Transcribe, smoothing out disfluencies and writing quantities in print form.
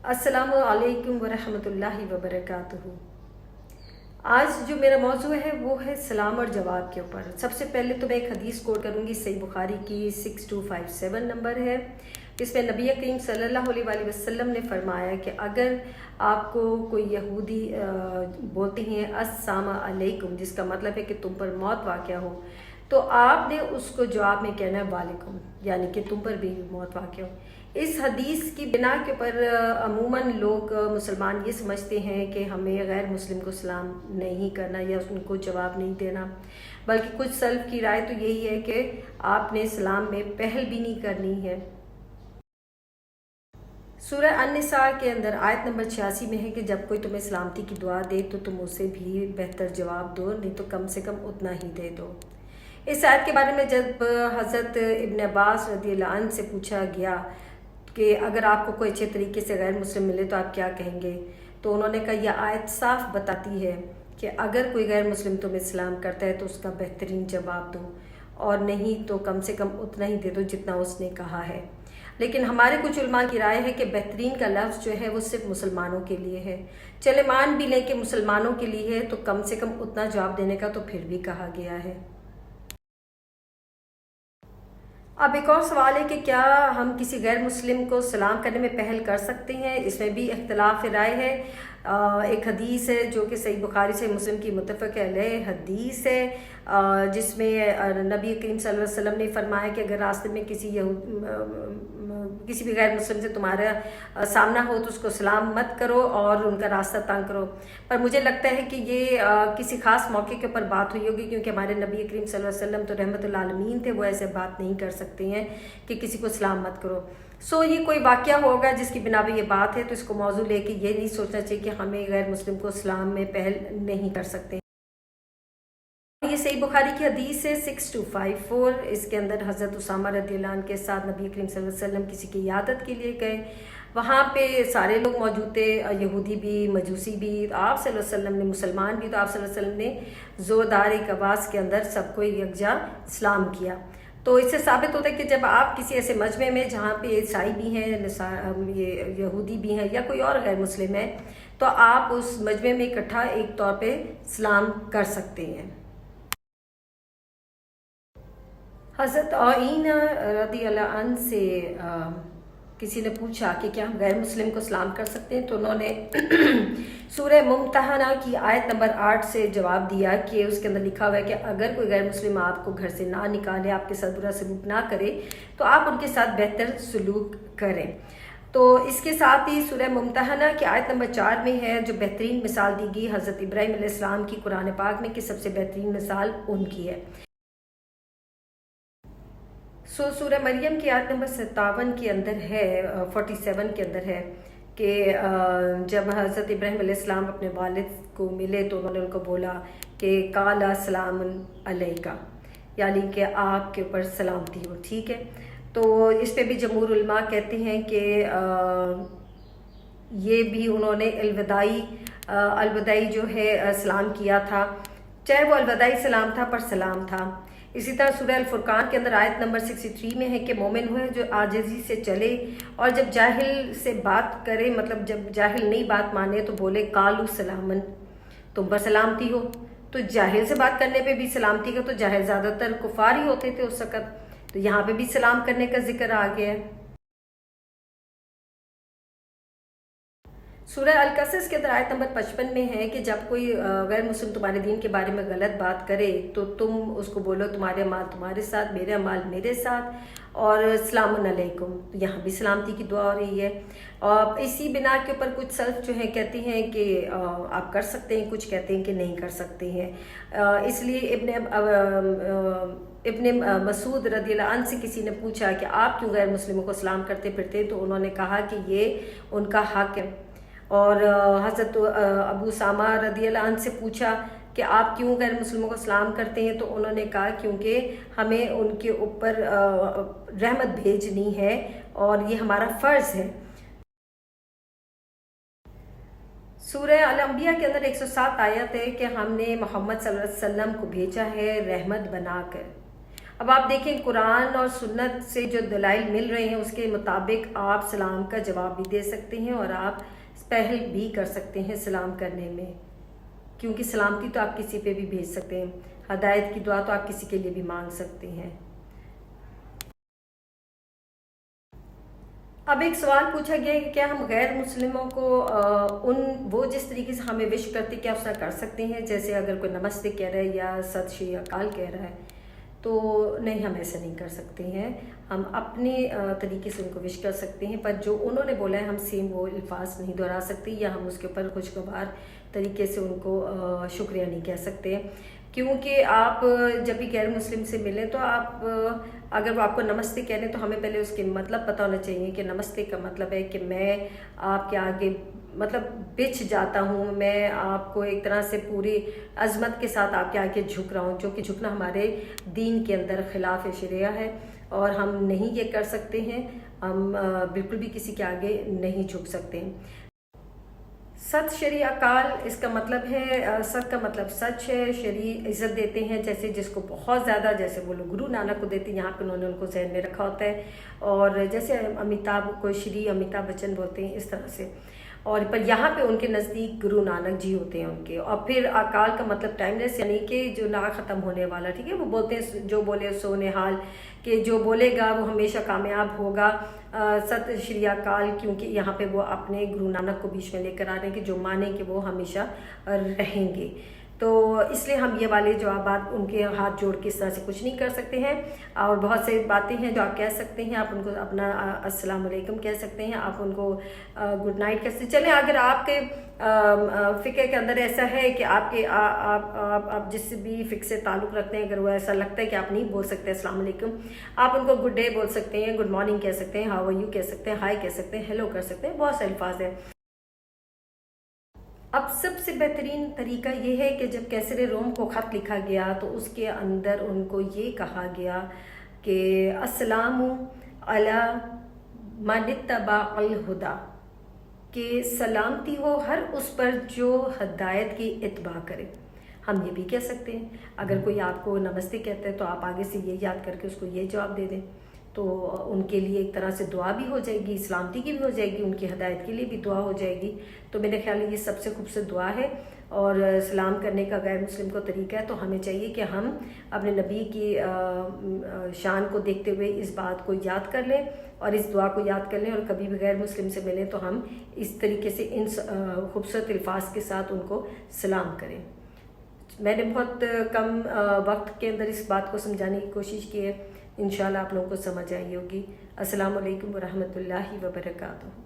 अस्सलामु अलैकुम वरहमतुल्लाहि वबरकातुहू। आज जो मेरा मौजू है वो है सलाम और जवाब के ऊपर। सबसे पहले तो मैं एक हदीस कोट करूँगी, सही बुखारी की 6257 नंबर है। इसमें नबी करीम सल्लल्लाहु अलैहि वसल्लम ने फरमाया कि अगर आपको कोई यहूदी बोलते हैं अस्सलाम अलैकुम, जिसका मतलब है कि तुम पर मौत वाक़या हो, तो आपने उसको जवाब में कहना है वालेकुम, यानी कि तुम पर भी मौत वाक़या हो। इस हदीस की बिना के ऊपर अमूमन लोग मुसलमान ये समझते हैं कि हमें गैर मुस्लिम को सलाम नहीं करना या उनको जवाब नहीं देना, बल्कि कुछ सल्फ की राय तो यही है कि आपने सलाम में पहल भी नहीं करनी है। सूरह अन-निसा के अंदर आयत नंबर 86 में है कि जब कोई तुम्हें सलामती की दुआ दे तो तुम उसे भी बेहतर जवाब दो, नहीं तो कम से कम उतना ही दे दो। इस आयत के बारे में जब हज़रत इब्न अब्बास रज़ियल्लाहु अन्हु से पूछा गया कि अगर आपको कोई अच्छे तरीके से गैर मुस्लिम मिले तो आप क्या कहेंगे, तो उन्होंने कहा यह आयत साफ बताती है कि अगर कोई गैर मुस्लिम तुम्हें सलाम करता है तो उसका बेहतरीन जवाब दो, और नहीं तो कम से कम उतना ही दे दो जितना उसने कहा है। लेकिन हमारे कुछ उलमा की राय है कि बेहतरीन का लफ्ज़ जो है वो सिर्फ मुसलमानों के लिए है। चले मान भी लें कि मुसलमानों के लिए है, तो कम से कम उतना जवाब देने का तो फिर भी कहा गया है। अब एक और सवाल है कि क्या हम किसी गैर मुस्लिम को सलाम करने में पहल कर सकते हैं। इसमें भी इख्तलाफ राय है। एक हदीस है जो कि सही बुखारी से मुस्लिम की मुत्तफ़क़ अलैह हदीस है, जिसमें नबी करीम सल्लल्लाहु अलैहि वसल्लम ने फरमाया कि अगर रास्ते में किसी भी गैर मुस्लिम से तुम्हारा सामना हो तो उसको सलाम मत करो और उनका रास्ता तंग करो। पर मुझे लगता है कि ये किसी ख़ास मौके के ऊपर बात हुई होगी, क्योंकि हमारे नबी करीम सल्लल्लाहु अलैहि वसल्लम तो रहमतुल आलमीन थे, वो ऐसे बात नहीं कर सकते हैं कि किसी को सलाम मत करो। ये कोई वाक़या होगा जिसकी बिना पे ये बात है, तो इसको मौजू लेके ये नहीं सोचना चाहिए कि हमें गैर मुस्लिम को सलाम में पहल नहीं कर सकते। ये सही बुखारी की हदीस है 6254। इसके अंदर हज़रत उसामा रज़ियल्लाहु अन्हु के साथ नबी करीम सल्लल्लाहु अलैहि वसल्लम किसी की इयादत के लिए गए। वहाँ पे सारे लोग मौजूद थे, यहूदी भी, मजूसी भी। आप सल्लल्लाहु अलैहि वसल्लम ने, मुसलमान भी, तो आप सल्लल्लाहु अलैहि वसल्लम ने ज़ोरदार एक आवाज़ के अंदर सबको यकजा सलाम किया। तो इससे साबित होता है कि जब आप किसी ऐसे मजमे में जहाँ पे ईसाई भी हैं, ये यहूदी भी हैं या कोई और गैर मुस्लिम है, तो आप उस मजमे में इकट्ठा एक तौर पे सलाम कर सकते हैं। हज़रत आइन रज़ियल्लाहु अन्हा से किसी ने पूछा कि क्या हम गैर मुस्लिम को सलाम कर सकते हैं, तो उन्होंने सूरह मुम्तहना की आयत नंबर 8 से जवाब दिया कि उसके अंदर लिखा हुआ है कि अगर कोई गैर मुस्लिम आपको घर से ना निकाले, आपके साथ बुरा सलूक ना करे, तो आप उनके साथ बेहतर सलूक करें। तो इसके साथ ही सूरह मुम्तहना की आयत नंबर 4 में है जो बेहतरीन मिसाल दी गई हज़रत इब्राहीम अलैहिस्सलाम की कुरान पाक में, कि सबसे बेहतरीन मिसाल उनकी है। सूरह मरियम की आयत नंबर 57 के अंदर है, 47 के अंदर है कि जब हज़रत इब्राहीम अलैहिस्सलाम अपने वालिद को मिले तो उन्होंने उनको बोला कि काला सलामुन अलैका, यानी कि आपके ऊपर सलामती हो। ठीक है, तो इस पे भी जमहूर उलमा कहते हैं कि ये भी उन्होंने अलविदाई जो है सलाम किया था, चाहे वो अलविदाई सलाम था पर सलाम था। इसी तरह सूरह अल-फुरकान के अंदर आयत नंबर 63 में है कि मोमिन हुए जो आजिज़ी से चले और जब जाहिल से बात करे, मतलब जब जाहिल नहीं बात माने तो बोले कालू सलामन, तुम पर सलामती हो। तो जाहिल से बात करने पे भी सलामती का, तो जाहिल ज़्यादातर कुफार ही होते थे उस वक़्त, तो यहाँ पे भी सलाम करने का जिक्र आ गया है। सूरह अल-कसस के अंदर आयत नंबर 55 में है कि जब कोई गैर मुस्लिम तुम्हारे दीन के बारे में गलत बात करे तो तुम उसको बोलो तुम्हारे अमाल तुम्हारे साथ, मेरे अमाल मेरे साथ, और सलामुन अलैकुम। तो यहाँ भी सलामती की दुआ हो रही है। और इसी बिना के ऊपर कुछ सल्फ जो है कहते हैं कि आप कर सकते हैं, कुछ कहते हैं कि नहीं कर सकते हैं। इसलिए इब्ने मसूद रज़ियल्लाहु अन्हु से किसी ने पूछा कि आप क्यों गैर मुस्लिमों को सलाम करते फिरते, तो उन्होंने कहा कि ये उनका हक है। और हज़रत अबू सामा रज़ियल्लाहु अन्हु से पूछा कि आप क्यों गैर मुस्लिमों को सलाम करते हैं, तो उन्होंने कहा क्योंकि हमें उनके ऊपर रहमत भेजनी है और ये हमारा फ़र्ज़ है। सूरह अल-अंबिया के अंदर 107 आयत है कि हमने मोहम्मद सल्लल्लाहु अलैहि वसल्लम को भेजा है रहमत बनाकर। اب آپ دیکھیں قرآن اور سنت سے جو دلائل مل رہے ہیں اس کے مطابق آپ سلام کا جواب بھی دے سکتے ہیں اور آپ پہل بھی کر سکتے ہیں سلام کرنے میں، کیونکہ سلامتی تو آپ کسی پہ بھی بھیج سکتے ہیں، ہدایت کی دعا تو آپ کسی کے لیے بھی مانگ سکتے ہیں۔ اب ایک سوال پوچھا گیا ہے کہ کیا ہم غیر مسلموں کو وہ جس طریقے سے ہمیں وش کرتے کیا اس طرح کر سکتے ہیں، جیسے اگر کوئی نمستے کہہ رہا ہے یا ست شری اکال کہہ رہا ہے، تو نہیں، ہم ایسا نہیں کر سکتے ہیں۔ ہم اپنے طریقے سے ان کو وش کر سکتے ہیں، پر جو انہوں نے بولا ہے ہم سیم وہ الفاظ نہیں دہرا سکتے، یا ہم اس کے اوپر خوشگوار طریقے سے ان کو شکریہ نہیں کہہ سکتے، کیونکہ آپ جب بھی غیر مسلم سے ملیں تو آپ اگر وہ آپ کو نمستے کہہ رہے ہیں تو ہمیں پہلے اس کے مطلب پتہ ہونا چاہیے کہ نمستے کا مطلب ہے کہ میں آپ کے آگے مطلب بچھ جاتا ہوں، میں آپ کو ایک طرح سے پوری عظمت کے ساتھ آپ کے آگے جھک رہا ہوں، جو کہ جھکنا ہمارے دین کے اندر خلاف شریعہ ہے اور ہم نہیں یہ کر سکتے ہیں، ہم بالکل بھی کسی کے آگے نہیں جھک سکتے ہیں۔ ست شری اکال اس کا مطلب ہے، ست کا مطلب سچ ہے، شری عزت دیتے ہیں، جیسے جس کو بہت زیادہ، جیسے وہ لوگ گرو نانک کو دیتے ہیں، یہاں پہ انہوں نے ان کو ذہن میں رکھا ہوتا ہے، اور جیسے امیتابھ کو شری امیتابھ بچن بولتے ہیں، اس طرح سے، اور پر یہاں پہ ان کے نزدیک گرو نانک جی ہوتے ہیں ان کے۔ اور پھر اکال کا مطلب ٹائم لیس، یعنی کہ جو نہ ختم ہونے والا، ٹھیک ہے، وہ بولتے ہیں جو بولے سو نہال، کہ جو بولے گا وہ ہمیشہ کامیاب ہوگا۔ ست شری اکال، کیونکہ یہاں پہ وہ اپنے گرو نانک کو بیچ میں لے کر آ رہے ہیں کہ جو مانیں کہ وہ ہمیشہ رہیں گے، تو اس لیے ہم یہ والے جوابات ان کے ہاتھ جوڑ کے اس طرح سے کچھ نہیں کر سکتے ہیں۔ اور بہت سی باتیں ہیں جو آپ کہہ سکتے ہیں، آپ ان کو اپنا السلام علیکم کہہ سکتے ہیں، آپ ان کو گڈ نائٹ کہہ سکتے ہیں۔ چلیں، اگر آپ کے فقہ کے اندر ایسا ہے کہ آپ کے آپ جس بھی فقہ سے تعلق رکھتے ہیں، اگر وہ ایسا لگتا ہے کہ آپ نہیں بول سکتے السلام علیکم، آپ ان کو گڈ ڈے بول سکتے ہیں، گڈ مارننگ کہہ سکتے ہیں، ہاؤ آر یو کہہ سکتے ہیں، ہائی کہہ سکتے ہیں، ہیلو کر سکتے ہیں، بہت سے الفاظ ہیں۔ اب سب سے بہترین طریقہ یہ ہے کہ جب کیسر روم کو خط لکھا گیا تو اس کے اندر ان کو یہ کہا گیا کہ السلام علی من اتبع الہدی، کہ سلامتی ہو ہر اس پر جو ہدایت کی اتباع کرے۔ ہم یہ بھی کہہ سکتے ہیں، اگر کوئی آپ کو نمستے کہتا ہے تو آپ آگے سے یہ یاد کر کے اس کو یہ جواب دے دیں، تو ان کے لیے ایک طرح سے دعا بھی ہو جائے گی، سلامتی کی بھی ہو جائے گی، ان کی ہدایت کے لیے بھی دعا ہو جائے گی۔ تو میرے خیال میں یہ سب سے خوبصورت دعا ہے، اور سلام کرنے کا غیر مسلم کو طریقہ ہے، تو ہمیں چاہیے کہ ہم اپنے نبی کی شان کو دیکھتے ہوئے اس بات کو یاد کر لیں اور اس دعا کو یاد کر لیں، اور کبھی بھی غیر مسلم سے ملیں تو ہم اس طریقے سے ان خوبصورت الفاظ کے ساتھ ان کو سلام کریں۔ میں نے بہت کم وقت کے اندر اس بات کو سمجھانے کی کوشش کی ہے، انشاءاللہ آپ لوگوں کو سمجھ آئی ہوگی۔ السلام علیکم ورحمۃ اللہ وبرکاتہ۔